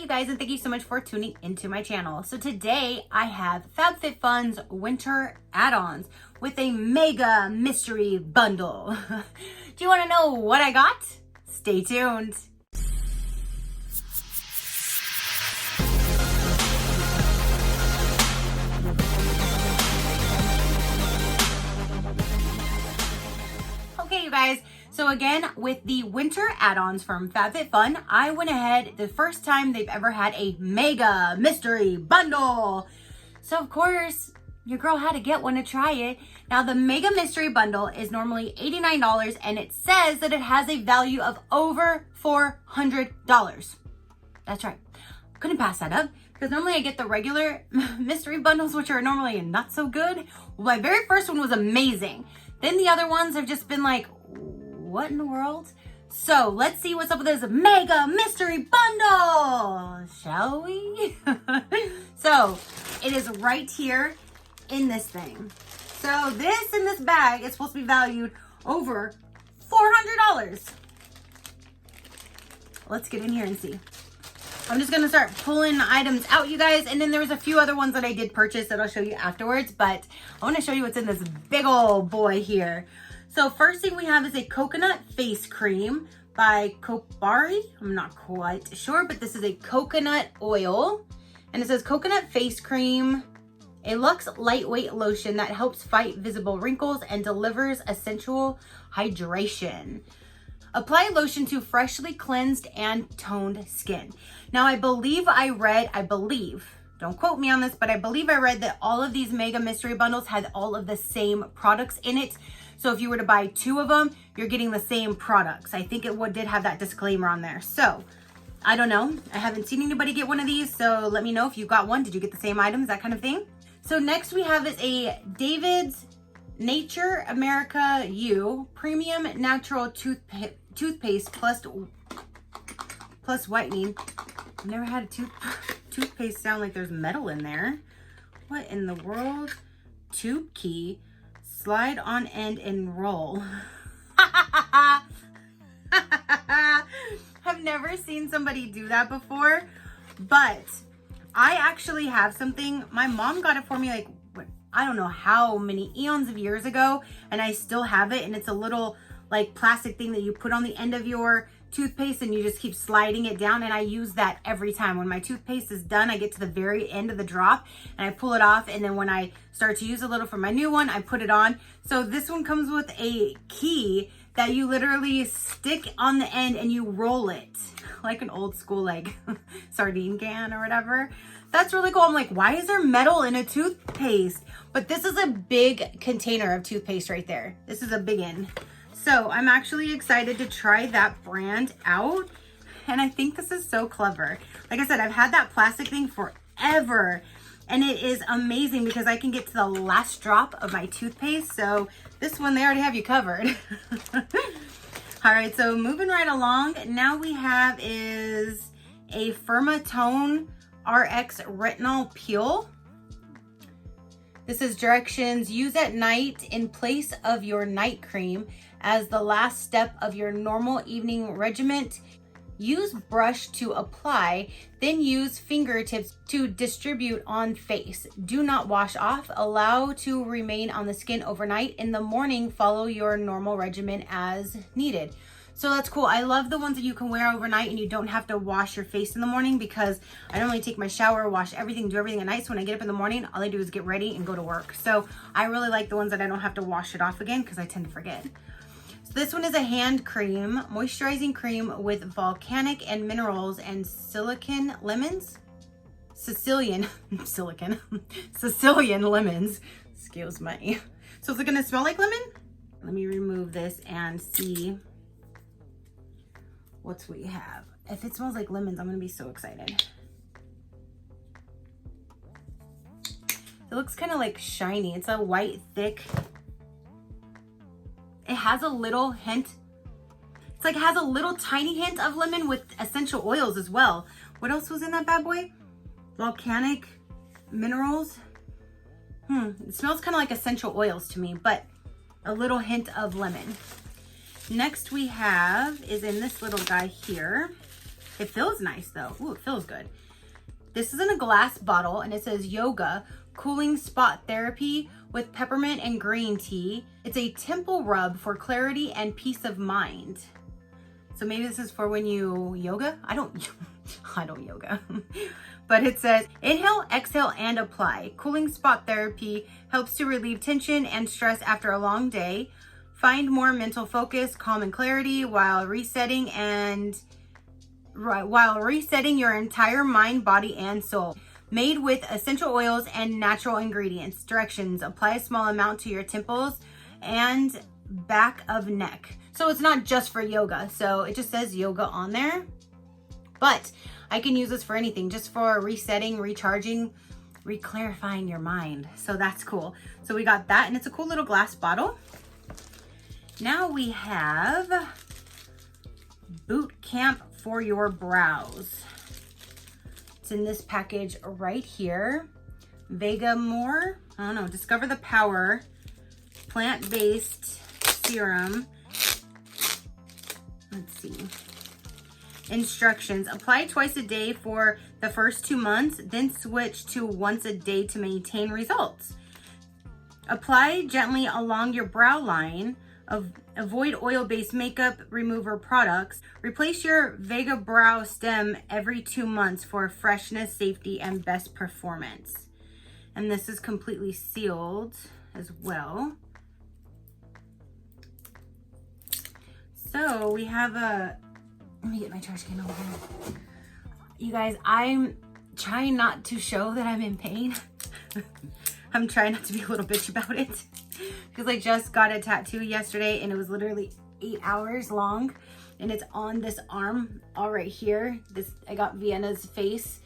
you guys, and thank you so much for tuning into my channel. So today I have FabFitFun's winter add-ons with a mega mystery bundle. Do you want to know what I got? Stay tuned. Okay, you guys. So again, with the winter add-ons from FabFitFun, I went ahead, the first time they've ever had a mega mystery bundle. So of course, your girl had to get one to try it. Now the mega mystery bundle is normally $89 and it says that it has a value of over $400. That's right. Couldn't pass that up because normally I get the regular mystery bundles, which are normally not so good. Well, my very first one was amazing. Then the other ones have just been like, what in the world? So let's see what's up with this mega mystery bundle, shall we? So it is right here in this thing. So this in this bag is supposed to be valued over $400. Let's get in here and see. I'm just gonna start pulling items out, you guys, and then there's a few other ones that I did purchase that I'll show you afterwards, but I wanna show you what's in this big old boy here. So first thing we have is a coconut face cream by Casselberry. I'm not quite sure, but this is a coconut oil. And it says coconut face cream, a luxe lightweight lotion that helps fight visible wrinkles and delivers essential hydration. Apply lotion to freshly cleansed and toned skin. Now I believe don't quote me on this, but I believe I read that all of these mega mystery bundles had all of the same products in it. So if you were to buy 2 of them, you're getting the same products. I think it did have that disclaimer on there. So I don't know. I haven't seen anybody get one of these. So let me know if you got one. Did you get the same items? That kind of thing. So next we have is a David's Nature America U Premium Natural Toothpaste plus whitening. I've never had a toothpaste sound like there's metal in there. What in the world? Tube key. Slide on end and roll. I've never seen somebody do that before, but I actually have something. My mom got it for me like, I don't know how many eons of years ago, and I still have it, and it's a little like plastic thing that you put on the end of your toothpaste and you just keep sliding it down, and I use that every time. When my toothpaste is done, I get to the very end of the drop and I pull it off, and then when I start to use a little for my new one, I put it on. So this one comes with a key that you literally stick on the end and you roll it like an old school like sardine can or whatever. That's really cool. I'm like, why is there metal in a toothpaste? But this is a big container of toothpaste right there. This is a big one. So I'm actually excited to try that brand out. And I think this is so clever. Like I said, I've had that plastic thing forever. And it is amazing because I can get to the last drop of my toothpaste. So this one, they already have you covered. All right, so moving right along. Now we have is a Atone RX Retinol Peel. This is directions: use at night in place of your night cream as the last step of your normal evening regimen. Use brush to apply, then use fingertips to distribute on face. Do not wash off. Allow to remain on the skin overnight. In the morning, follow your normal regimen as needed. So that's cool. I love the ones that you can wear overnight and you don't have to wash your face in the morning, because I normally take my shower, wash everything, do everything at night. So when I get up in the morning, all I do is get ready and go to work. So I really like the ones that I don't have to wash it off again, because I tend to forget. So this one is a hand cream, moisturizing cream with volcanic and minerals and Sicilian lemons. Sicilian lemons. Excuse me. So is it gonna smell like lemon? Let me remove this and see what we have. If it smells like lemons, I'm gonna be so excited. It looks kind of like shiny. It's a white, thick. It has a little hint. It's like it has a little tiny hint of lemon with essential oils as well. What else was in that bad boy? Volcanic minerals. It smells kind of like essential oils to me, but a little hint of lemon. Next we have is in this little guy here. It feels nice though. Ooh, it feels good. This is in a glass bottle and it says yoga, cooling spot therapy with peppermint and green tea. It's a temple rub for clarity and peace of mind. So maybe this is for when you yoga? I don't yoga. But it says, inhale, exhale, and apply. Cooling spot therapy helps to relieve tension and stress after a long day. Find more mental focus, calm, and clarity while resetting your entire mind, body, and soul. Made with essential oils and natural ingredients. Directions: apply a small amount to your temples and back of neck. So it's not just for yoga. So it just says yoga on there. But I can use this for anything, just for resetting, recharging, reclarifying your mind. So that's cool. So we got that, and it's a cool little glass bottle. Now we have Boot Camp for your brows. It's in this package right here. Vega More, I don't know, discover the power, plant-based serum. Let's see. Instructions: apply twice a day for the first 2 months, then switch to once a day to maintain results. Apply gently along your brow line. Avoid oil-based makeup remover products. Replace your Vega brow stem every 2 months for freshness, safety, and best performance. And this is completely sealed as well. So we have let me get my trash can over here. You guys, I'm trying not to show that I'm in pain. I'm trying not to be a little bitch about it because I just got a tattoo yesterday and it was literally 8 hours long, and it's on this arm all right here. I got Vienna's face.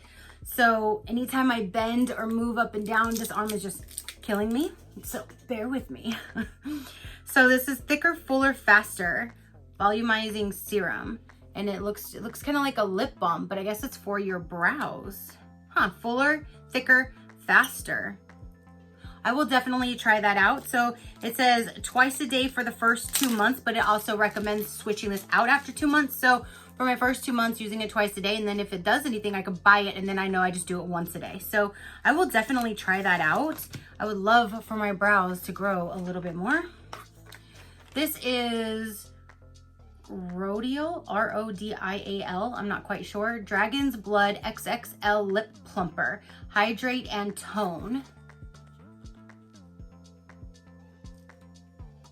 So anytime I bend or move up and down, this arm is just killing me. So bear with me. So this is Thicker, Fuller, Faster Volumizing Serum. And it looks kind of like a lip balm, but I guess it's for your brows. Huh, fuller, thicker, faster. I will definitely try that out. So it says twice a day for the first 2 months, but it also recommends switching this out after 2 months. So for my first 2 months, using it twice a day, and then if it does anything, I could buy it, and then I know I just do it once a day. So I will definitely try that out. I would love for my brows to grow a little bit more. This is Rodial, R-O-D-I-A-L, I'm not quite sure. Dragon's Blood XXL Lip Plumper. Hydrate and tone.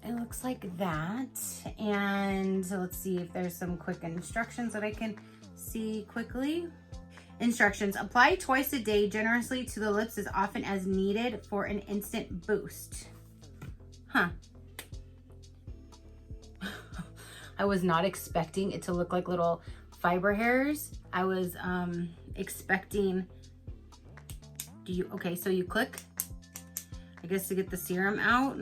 It looks like that. And let's see if there's some quick instructions that I can see quickly. Instructions: apply twice a day generously to the lips as often as needed for an instant boost. Huh. I was not expecting it to look like little fiber hairs. I was expecting, okay, so you click, I guess, to get the serum out.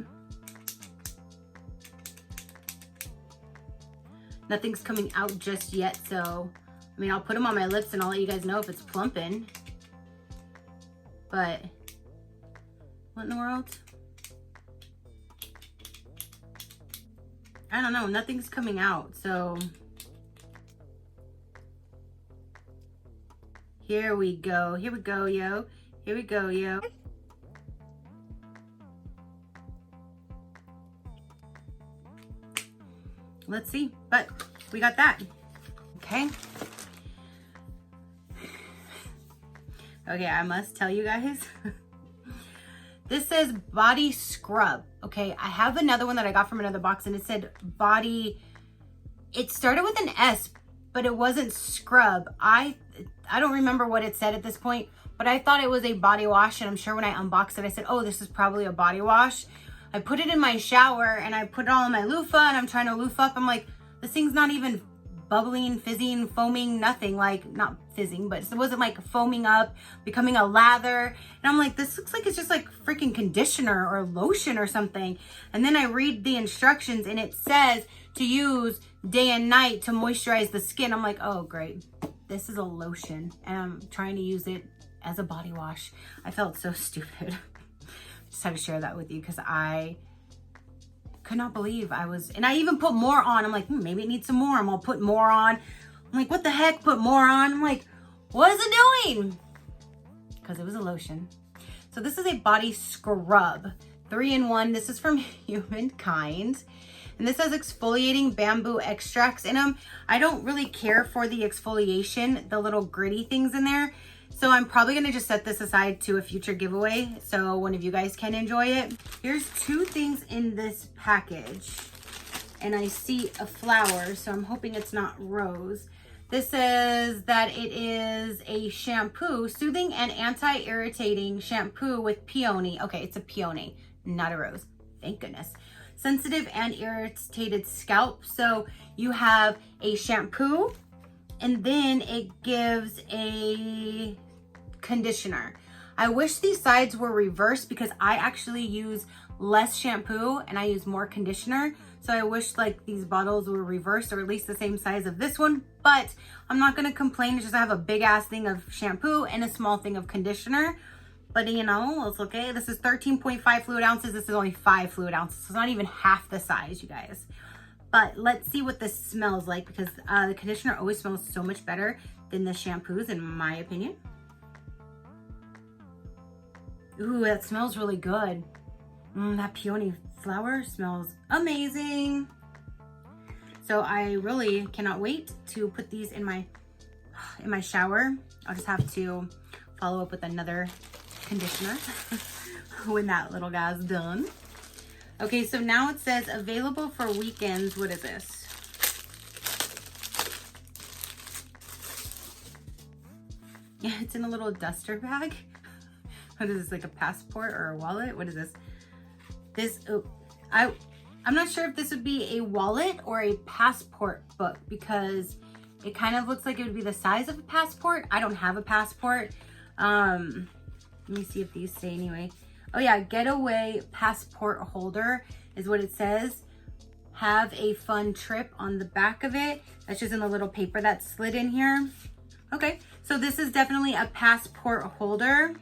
Nothing's coming out just yet, so, I mean, I'll put them on my lips and I'll let you guys know if it's plumping. But, what in the world? I don't know, nothing's coming out, so here we go, yo. Here we go, yo. Let's see, but we got that, okay? Okay, I must tell you guys. This says body scrub. Okay, I have another one that I got from another box and it said body, it started with an S, but it wasn't scrub. I don't remember what it said at this point, but I thought it was a body wash, and I'm sure when I unboxed it, I said, oh, this is probably a body wash. I put it in my shower and I put it all in my loofah and I'm trying to loofah up. I'm like, this thing's not even bubbling, fizzing, foaming, nothing, like, not fizzing, but it wasn't like foaming up, becoming a lather. And I'm like, this looks like it's just like freaking conditioner or lotion or something. And then I read the instructions and it says to use day and night to moisturize the skin. I'm like, oh, great. This is a lotion and I'm trying to use it as a body wash. I felt so stupid. Just had to share that with you because I could not believe I was, and I even put more on. I'm like, maybe it needs some more. I'm gonna put more on. I'm like, what the heck? Put more on. I'm like, what is it doing? Because it was a lotion. So this is a body scrub, 3-in-1. This is from Humankind. And this has exfoliating bamboo extracts in them. I don't really care for the exfoliation, the little gritty things in there. So I'm probably gonna just set this aside to a future giveaway so one of you guys can enjoy it. Here's 2 things in this package. And I see a flower, so I'm hoping it's not rose. This says that it is a shampoo, soothing and anti-irritating shampoo with peony. Okay, it's a peony, not a rose. Thank goodness. Sensitive and irritated scalp. So you have a shampoo and then it gives a conditioner. I wish these sides were reversed because I actually use less shampoo and I use more conditioner. So I wish like these bottles were reversed or at least the same size of this one, but I'm not gonna complain. It's just I have a big ass thing of shampoo and a small thing of conditioner. But you know, it's okay. This is 13.5 fluid ounces. This is only 5 fluid ounces. So it's not even half the size, you guys. But let's see what this smells like because the conditioner always smells so much better than the shampoos in my opinion. Ooh, that smells really good. That peony flower smells amazing. So I really cannot wait to put these in my shower. I'll just have to follow up with another conditioner when that little guy's done. Okay, so now it says available for weekends. What is this? Yeah, it's in a little duster bag. What is this, like a passport or a wallet? What is this? I'm not sure if this would be a wallet or a passport book because it kind of looks like it would be the size of a passport. I don't have a passport. Let me see if these say anyway. Oh yeah, Getaway passport holder is what it says. Have a fun trip on the back of it. That's just in the little paper that's slid in here. Okay, so this is definitely a passport holder.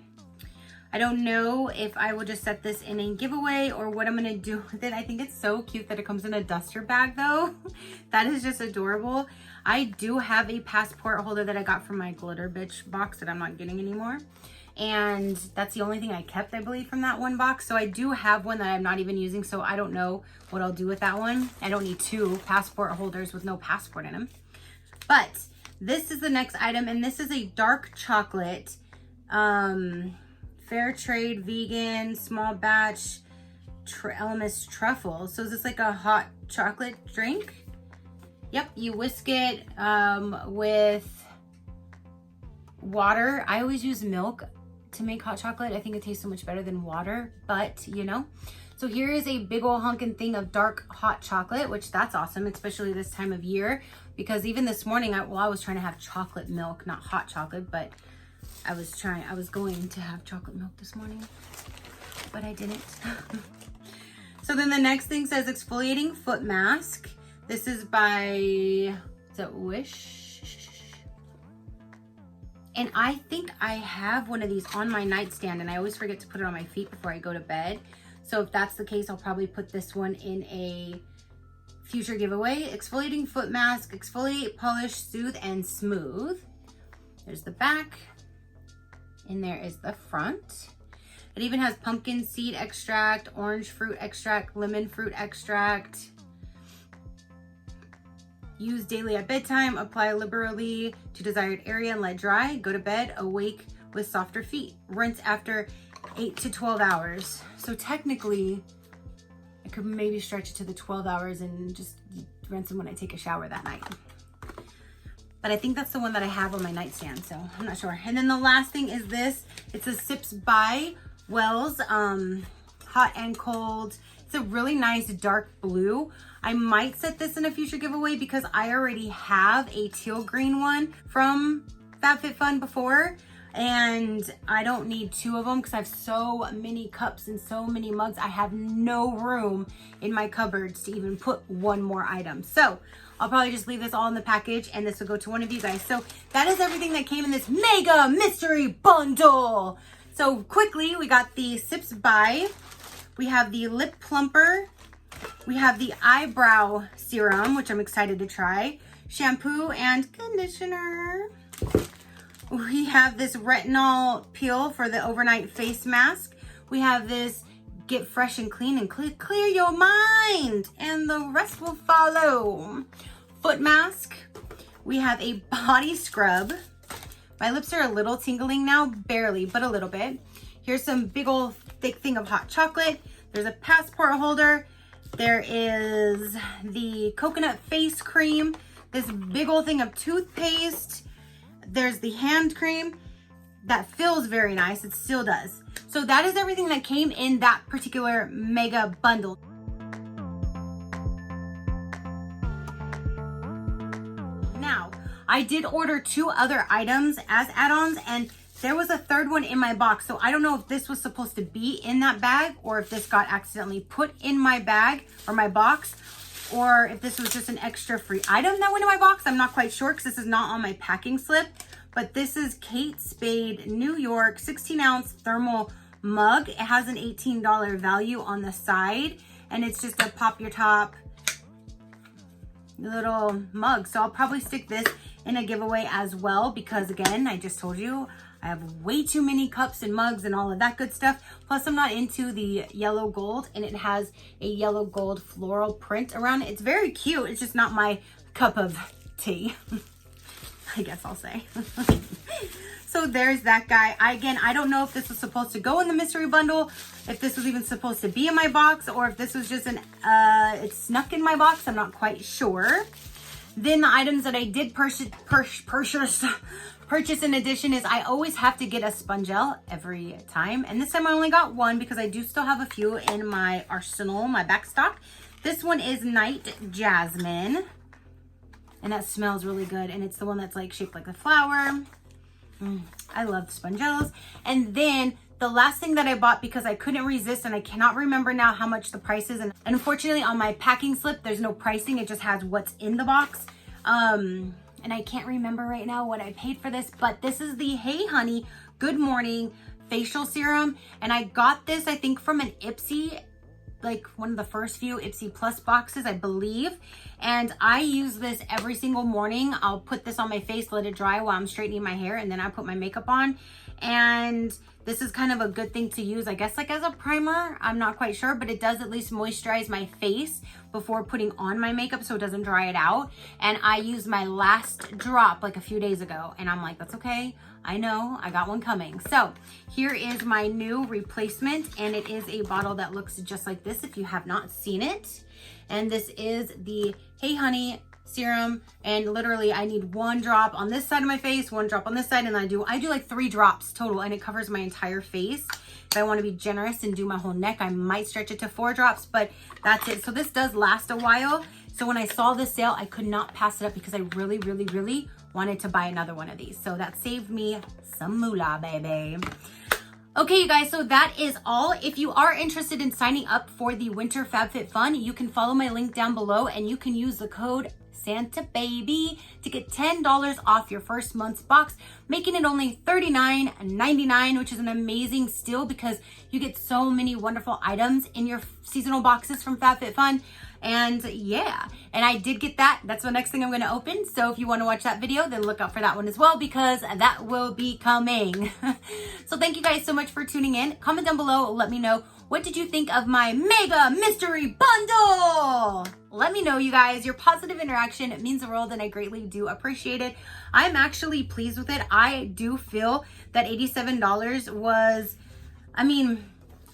I don't know if I will just set this in a giveaway or what I'm gonna do with it. I think it's so cute that it comes in a duster bag though. That is just adorable. I do have a passport holder that I got from my Glitter Bitch box that I'm not getting anymore. And that's the only thing I kept, I believe, from that one box. So I do have one that I'm not even using, so I don't know what I'll do with that one. I don't need 2 passport holders with no passport in them. But this is the next item, and this is a dark chocolate, fair trade, vegan, small batch, Elemis truffle. So is this like a hot chocolate drink? Yep, you whisk it with water. I always use milk to make hot chocolate. I think it tastes so much better than water, but you know. So here is a big old hunkin' thing of dark hot chocolate, which that's awesome, especially this time of year, because even this morning, I was trying to have chocolate milk, not hot chocolate, but I was going to have chocolate milk this morning, but I didn't. So then the next thing says exfoliating foot mask. This is by, is it Wish? And I think I have one of these on my nightstand and I always forget to put it on my feet before I go to bed. So if that's the case, I'll probably put this one in a future giveaway. Exfoliating foot mask, exfoliate, polish, soothe, and smooth. There's the back. And there is the front. It even has pumpkin seed extract, orange fruit extract, lemon fruit extract. Use daily at bedtime, apply liberally to desired area and let dry. Go to bed, awake with softer feet. Rinse after 8 to 12 hours. So technically, I could maybe stretch it to the 12 hours and just rinse them when I take a shower that night. But I think that's the one that I have on my nightstand, so I'm not sure. And then the last thing is this. It's a Sips by Wells, hot and cold. It's a really nice dark blue. I might set this in a future giveaway because I already have a teal green one from FabFitFun before. And I don't need 2 of them because I have so many cups and so many mugs. I have no room in my cupboards to even put one more item. So I'll probably just leave this all in the package and this will go to one of you guys. So that is everything that came in this mega mystery bundle. So quickly, we got the Sips by. We have the lip plumper. We have the eyebrow serum, which I'm excited to try. shampoo and conditioner. We have this Retinol Peel for the overnight face mask. We have this Get Fresh and Clean and Clear Your Mind, and the rest will follow. Foot mask. We have a body scrub. My lips are a little tingling now, barely, but a little bit. Here's some big old thick thing of hot chocolate. There's a passport holder. There is the coconut face cream. This big old thing of toothpaste. There's the hand cream. That feels very nice. It still does. So that is everything that came in that particular mega bundle. Now, I did order 2 other items as add-ons, and there was a third one in my box. So I don't know if this was supposed to be in that bag, or if this got accidentally put in my bag or my box, or if this was just an extra free item that went in my box. I'm not quite sure because this is not on my packing slip. But this is Kate Spade New York 16-ounce thermal mug. It has an $18 value on the side, and it's just a pop your top little mug. So I'll probably stick this in a giveaway as well, because again, I just told you I have way too many cups and mugs and all of that good stuff. Plus, I'm not into the yellow gold, and it has a yellow gold floral print around it. It's very cute. It's just not my cup of tea. I guess I'll say. So there's that guy. I don't know if this was supposed to go in the mystery bundle, if this was even supposed to be in my box, or if this was just it snuck in my box. I'm not quite sure. Then the items that I did purchase in addition is I always have to get a sponge gel every time. And this time I only got one because I do still have a few in my arsenal, my back stock. This one is Night Jasmine. And that smells really good. And it's the one that's like shaped like a flower. I love sponge gels. And then the last thing that I bought because I couldn't resist, and I cannot remember now how much the price is. And unfortunately on my packing slip, there's no pricing. It just has what's in the box. And I can't remember right now what I paid for this, but this is the Hey Honey Good Morning Facial Serum. And I got this, I think, from an Ipsy, like one of the first few Ipsy Plus boxes, I believe. And I use this every single morning. I'll put this on my face, let it dry while I'm straightening my hair, and then I put my makeup on. And this is kind of a good thing to use, I guess, like as a primer. I'm not quite sure, but it does at least moisturize my face before putting on my makeup so it doesn't dry it out. And I used my last drop like a few days ago, and I'm like, that's okay. I know, I got one coming. So here is my new replacement, and it is a bottle that looks just like this if you have not seen it. And this is the Hey Honey serum, and literally I need 1 drop on this side of my face, 1 drop on this side, and I do like 3 drops total, and it covers my entire face. If I want to be generous and do my whole neck, I might stretch it to 4 drops, but that's it. So this does last a while. So when I saw this sale, I could not pass it up because I really, really, really wanted to buy another one of these. So that saved me some moolah, baby. Okay, you guys, so that is all. If you are interested in signing up for the Winter FabFitFun, you can follow my link down below, and you can use the code SantaBaby to get $10 off your first month's box, making it only $39.99, which is an amazing steal because you get so many wonderful items in your seasonal boxes from FabFitFun. And yeah, and I did get that. That's the next thing I'm going to open. So if you want to watch that video, then look out for that one as well, because that will be coming. So thank you guys so much for tuning in. Comment down below. Let me know, what did you think of my mega mystery bundle? Let me know, you guys. Your positive interaction, it means the world, and I greatly do appreciate it. I'm actually pleased with it. I do feel that $87 was, I mean,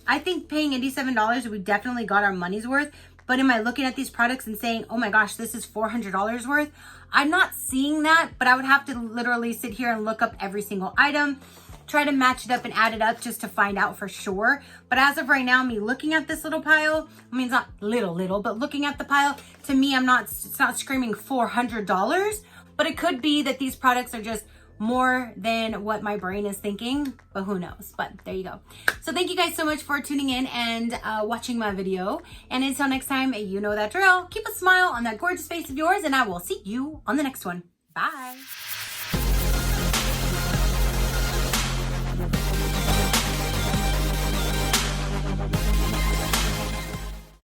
I think paying $87, we definitely got our money's worth. But am I looking at these products and saying, oh my gosh, this is $400 worth? I'm not seeing that, but I would have to literally sit here and look up every single item, try to match it up and add it up just to find out for sure. But as of right now, me looking at this little pile, I mean, it's not little, but looking at the pile, to me, it's not screaming $400, but it could be that these products are just more than what my brain is thinking, but who knows. But there you go. So thank you guys so much for tuning in and watching my video. And until next time, you know that drill. Keep a smile on that gorgeous face of yours, and I will see you on the next one. Bye.